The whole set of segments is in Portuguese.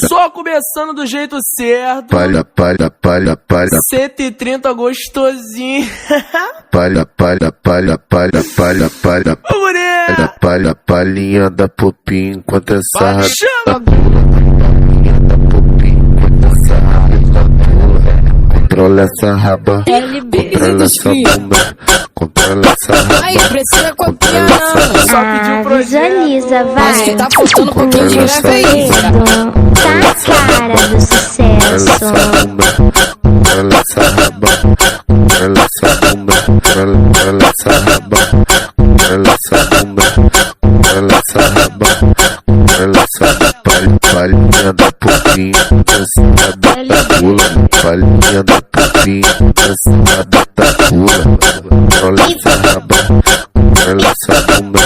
Só começando do jeito certo. 130 gostosinho. Palhinha da popinha enquanto essa Chama! Controla essa raba, controla essa bunda, controla essa raba. Aí, precisa copiar. Só pediu pro visualiza, vai. Acho que tá faltando um pouquinho de leve aí. Tá a cara do sucesso. Controla essa raba, controla essa bunda, controla essa raba, controla essa bunda, controla essa raba, controla essa palhinha da popinha, dançada da pula, palhinha da popinha, dançada da pula, controla essa raba, controla essa bunda,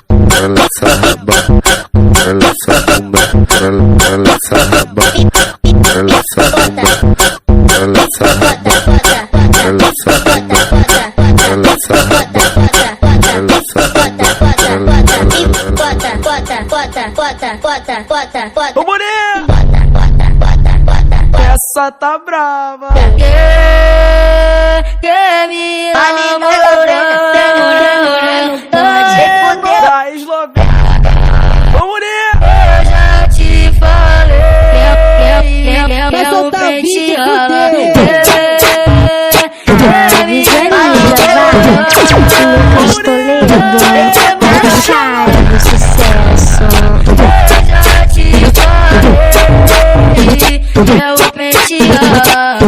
controla essa raba, controla essa bunda, controla essa raba, controla essa bunda, controla essa raba, controla essa bunda, controla essa raba, controla essa bunda. Ô, mulher! Essa tá brava. Me Da Eslovênia. Ô, mulher! Eu já te falei. Vai soltar o bicho, Visualiza, vai. Lucas Toledo, tá a cara do sucesso. Eu já te falei. Eu vou pentear.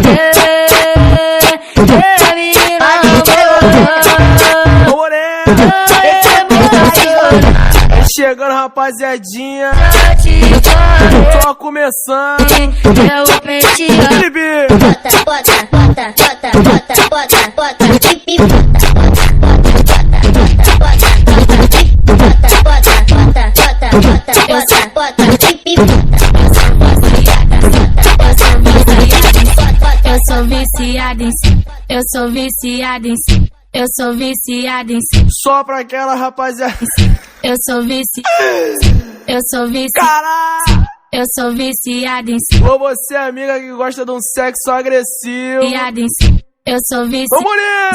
Ô, mulher! Chegando, rapaziadinha. Só começando. Eu vou pentear. Felipe! Eu sou viciada em si. Eu sou viciada em si. Eu sou viciada em si. Só pra aquela rapaziada. Eu sou Eu sou Caralho! Eu sou viciada em si. Ô, você, amiga que gosta de um sexo agressivo. Viciada em si. Eu sou Ô, mulher!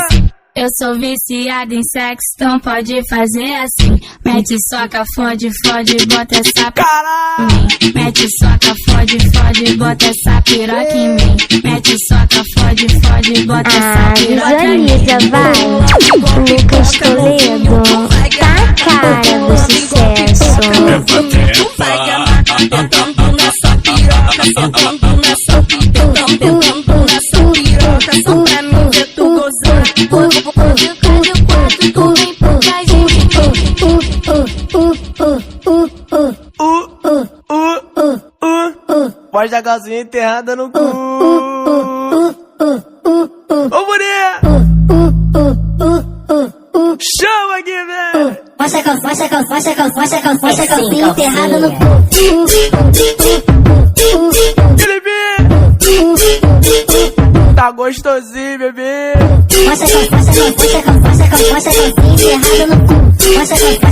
Eu sou viciada em sexo, então pode fazer assim. Mete soca, fode, fode, bota essa Caralho! em mim. Mete soca, fode, fode, bota essa piroca em mim. Mete soca, fode, fode, bota essa piroca em mim. Visualiza, vai. Lucas Toledo, tá a cara do sucesso. Voz da calcinha enterrada no cu. Ô, mulher! Chama aqui, velho! Mostra a calcinha enterrada no cu. Felipe! Tá gostosinho, bebê! Mostra a calcinha enterrada no cu. Mostra a calcinha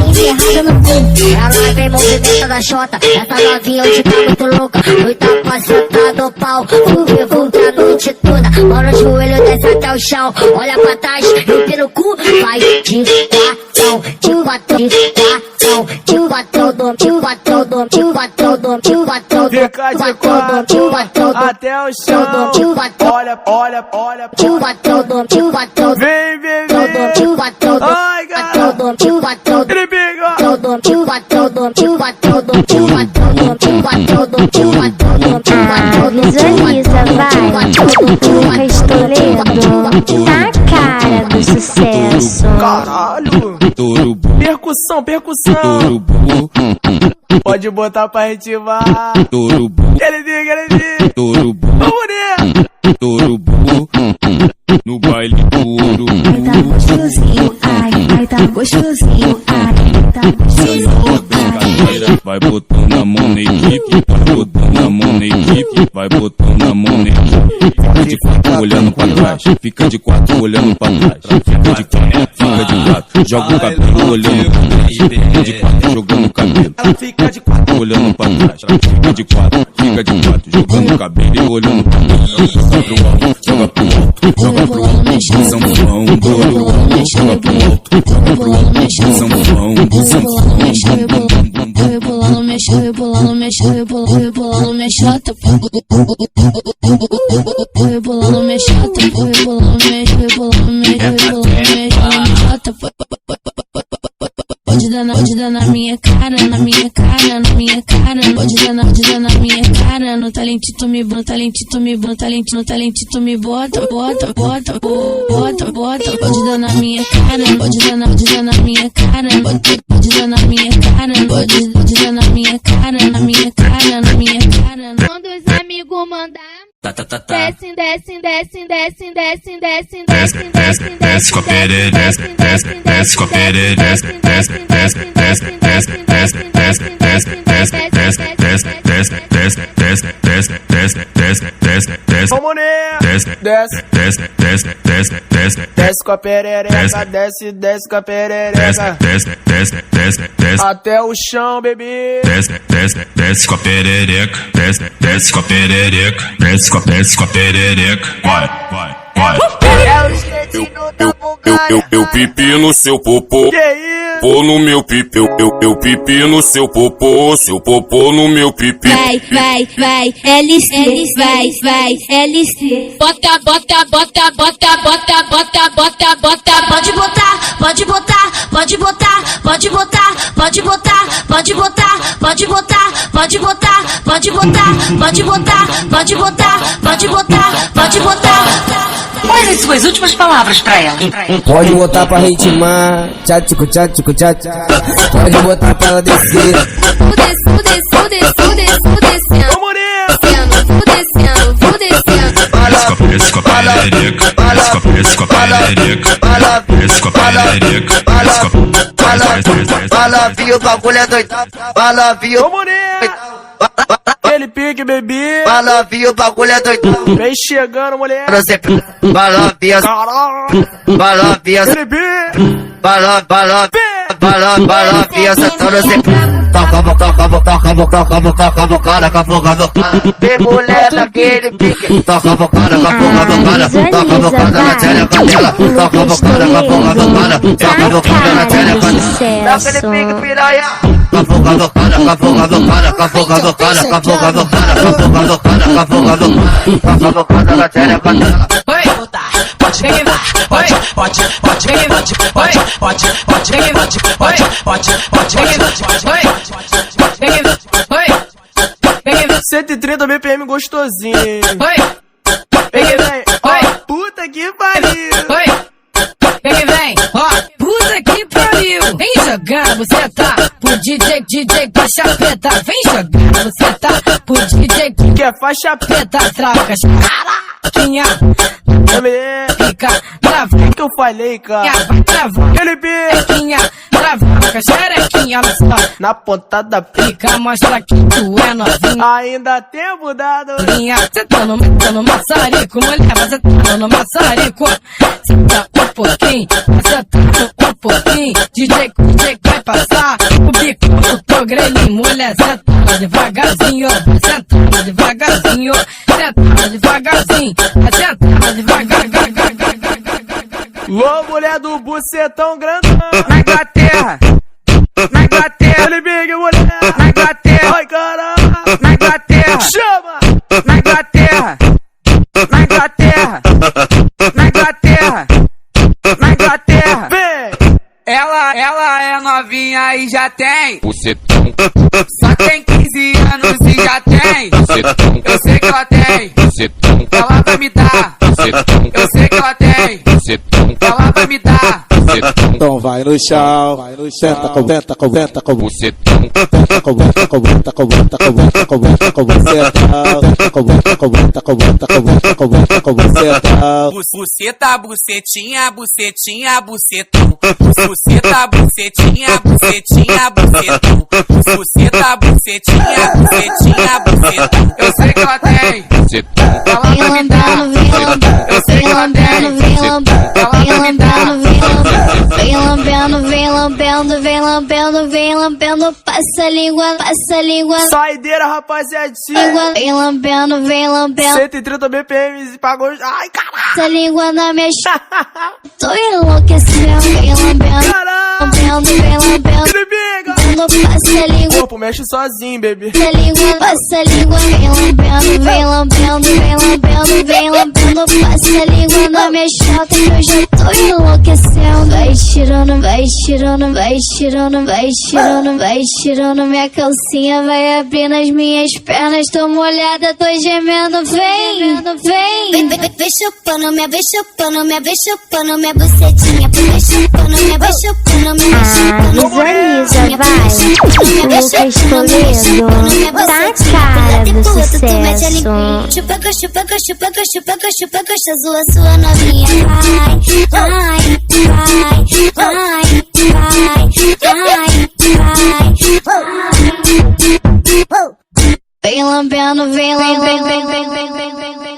enterrada no cu. Ela vem movimento da xota. Essa novinha hoje tá muito louca. Muita passada do pau. Vivo a noite toda. Mão no joelho, desce até o chão. Olha pra trás, limpa no cu. Vai de quatro, de quatro, de quatro, de quatro, de quatro, de quatro, de quatro, Fica de quatro até o chão. Olha, olha, olha. de quatro, Vem, vem, de vem. quatro, Ai, cara. de quatro, Felipe, ó. Visualiza, vai. Lucas Toledo, tá a cara do sucesso. Caralho. Percussão, percussão. Pode botar pra ativar. Ele diga. Ô, mulher. No baile do ouro. Ai, tá gostosinho, ai, tá gostosinho, ai, tá gostosinho, ai. Vai botando a mão na equipe, vai botando a mão na equipe, vai botando a mão na equipe. Fica de quatro olhando pra trás, fica de quatro olhando pra trás, fica de quatro, fica de quatro, joga o cabelo olhando pra trás. Fica de quatro, jogando o cabelo. Ela fica de quatro, Olhando pra trás, fica de quatro, jogando o cabelo e olhando pra trás. Joga pro alto, joga pro alto, sanfão do alto, joga pro alto, sanfão do sanfão. Rebolando minha chota, rebolando minha chota, rebolando minha chota, rebolando minha chota, pode dar na minha cara, na minha cara, na minha cara, pode dar na minha cara, no talentito me bota, no talentito me bota, bota, pode dar na minha cara, pode dar na minha cara, pode dar na minha cara, pode dar na minha cara, na minha cara, na minha cara. Quando os amigos mandar desce, desce, desce, desce, desce, desce, desce, desce, desce com a pereira, desce com a pereira, desce com a perereca, desce com a perereca, até o chão, bebê. Desce com a perereca, desce com a perereca, desce com a perereca, vai. É o esquetinho da bugalha. Eu pipi no seu popô. Que isso? Pô no meu pipi, eu pipi no seu popô no meu pipi. Vai, LC, vai, LC. Bota, pode botar. Quais as suas últimas palavras pra ela? Pode botar pra ritmar, tchatico, tchatico, tchatico. Pode botar pra ela descer. Vou descendo. Desce com a perereca, desce com a perereca, desce com a perereca, Fala, viu, o bagulho é doido. Fala, viu, Aquele pique, bebê. fala, viu, o bagulho é doido. Vem chegando, mulher. Fala, viu, Caralho. fala, viu, Aquele pique. fala, viu, sentando sempre. Toca, vem mulher daquele pique. Toca, bocada na telha cadela. Toca, bocada na telha cadela. Daquele pique, piranha. Cavocada na telha cadela. Oi, pode pegar, pode pegar, 130 BPM gostosinho. oi, Peguei, vem. Oi. Puta que pariu. vem, ó, puta que pariu. Vem jogar, você tá pro DJ pra chapeta. Vem jogar, você tá pro DJ Que é faixa preta. preta, troca, caraquinha, fica, trava, que eu falei, cara. vai travar, Aquele pique. xerequinha, trava, xerequinha, olha só, Na ponta da pica. fica, mostra que tu é novinha. Ainda tem mudado. Cê tá no maçarico, mulher, você tá no maçarico. Cê tá um pouquinho, você tá um pouquinho. DJ vai passar o bico no teu grelhinho. Mulher, cê tá devagarzinho, cê tá devagarzinho, cê tá devagarzinho, cê tá devagar. Ô, mulher do bucetão grandão. Na Inglaterra, Ele big, mulher. na Inglaterra, Ai, caralho. na Inglaterra, Chama. na Inglaterra, na Inglaterra, na Inglaterra, na Inglaterra. Vem. Ela é novinha e já tem. bucetão, Só tem 15 anos e já tem. bucetão, Eu sei que ela tem. bucetão, Ela vai me dar. bucetão, Eu sei que ela tem. bucetão, Ela vai me dar. bucetão, Então vai no chão, senta com bucetão, Buceta, bucetinha, bucetinha, bucetão. Buceta, bucetinha, bucetinha, bucetão. Buceta, bucetinha, bucetinha, bucetão. Eu sei que ela tem. bucetão, Ela vai me dar. Eu sei que ela tem. Ela vai me dar. vem lambendo, passa a língua, passa a língua. Saideira, rapaziadinha. Vem lambendo, vem lambendo. 130 BPM e pagou. Ai, caralho. Passa a língua na minha tô enlouquecendo, vem lambendo. Caralho. Vem lambendo. Passa a língua. O corpo mexe sozinho, bebê. Passa a língua, passa a língua. Vem lambendo, vem lambendo, vem lambendo, vem lambendo. Passa a língua na minha chota que eu já tô enlouquecendo. Vai tirando, vai tirando, vai tirando, vai tirando, vai tirando minha calcinha, vai abrindo as minhas pernas. Tô molhada, tô gemendo, vem, vem. Vem chupando minha, vem chupando minha, vem chupando minha bucetinha. Vem chupando minha, vem chupando minha, Visualiza, vai. Lucas Toledo, tá a cara do sucesso. Chupa, chupa, chupa, chupa, chupa, gostoso a sua novinha. Ai, ai, ai, ai, ai, ai. Vem lambendo, vem lambendo, vem, vem, vem, vem, vem.